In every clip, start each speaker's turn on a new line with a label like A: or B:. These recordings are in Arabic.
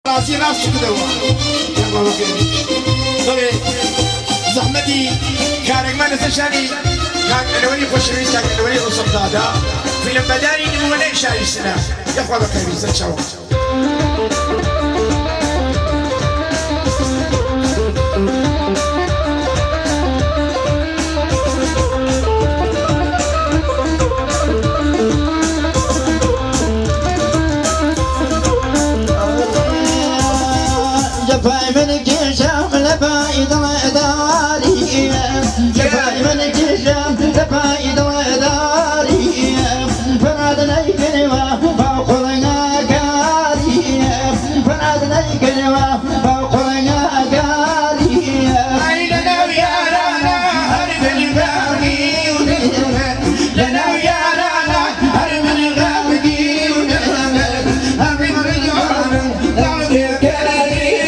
A: راسي راسي كده يلا بخير طيب زحمتي كان ما نتشاني كان الولي خوشوي كان الولي رسم دادا فيلم بداني نموني شاي السنة يا اخوة بخير زين شاو
B: جفاي من كشام لفايد الاداري جفاي من كشام لفايد الاداري فرادنا يكنوا فوق العقاري فرادنا يكنوا فوق العقاري
A: لنا ويا رانا هرب الباقي لنا ويا رانا هرب الغابقي هرب الرجال ضرب الكراري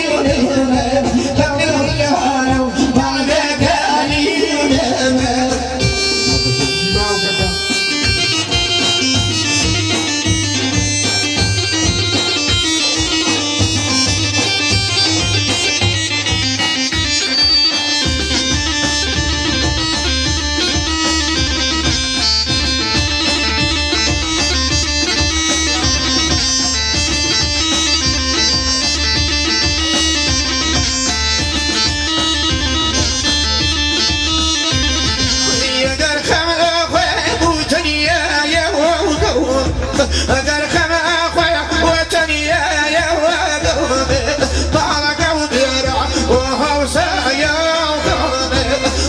A: أقل خم أخويا وتني يا وقلبي بارك وبيرع وهو سايا وقلبي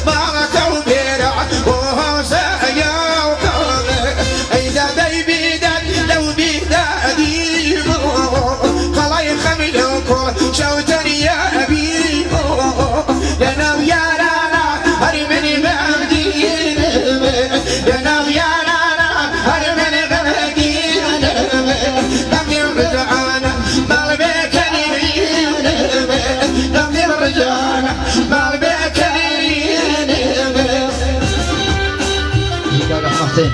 A: بارك وبيرع وهو سايا وقلبي إذا دي بيدك لو بيدادي خلاي خملكم شوتني يا أبي لنا ويا لالا هرمني بأمدين لنا ويا لالا هرمني
B: حسين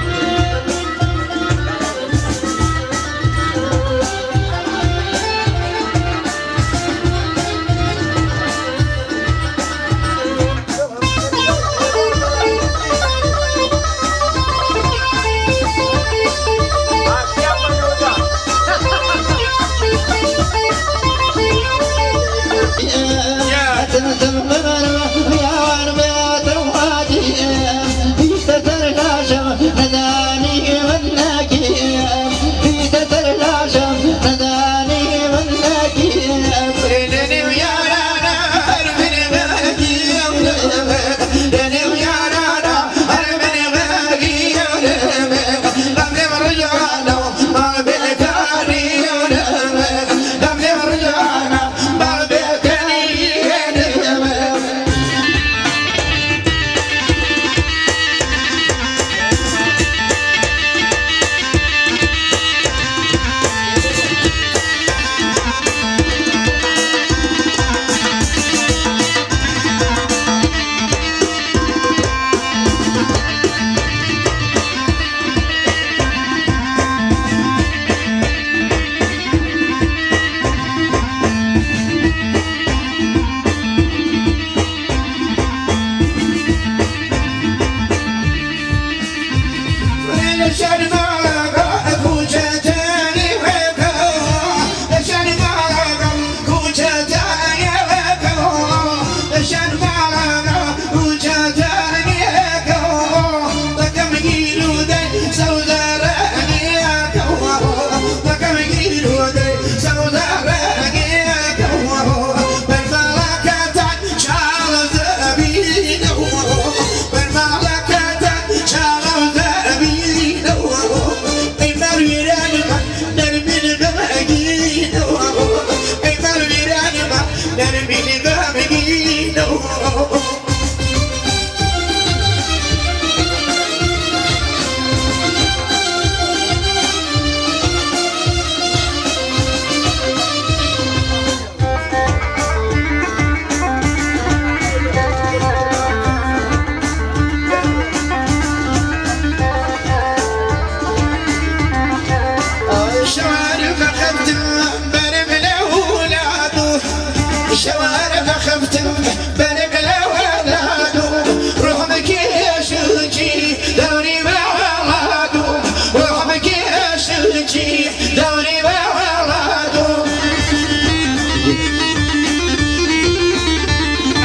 A: الشوارع خفتم بنقلة ولادهم روح بك يا شجي دوري بولادهم روح بك يا شجي دوري بولادهم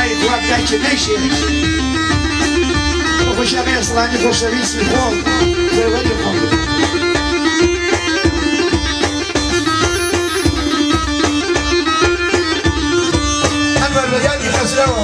A: أي دواب دايتش نيشي وخش أبي أصلاني خوش أبي سيخون في وجه خمر
C: الرياضي خسروا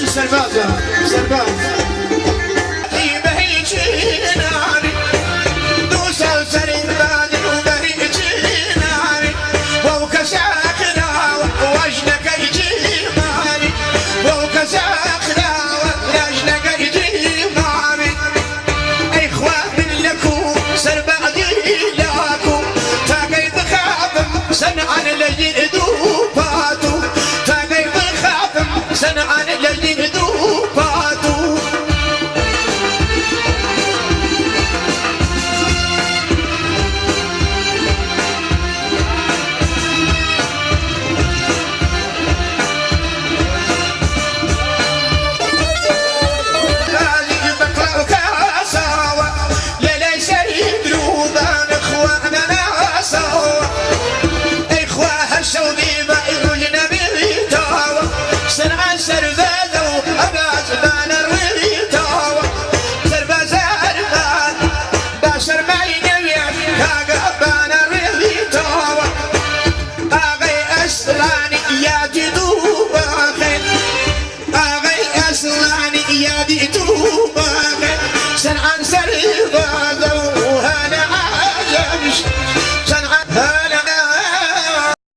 A: سربازة سرباز يا دي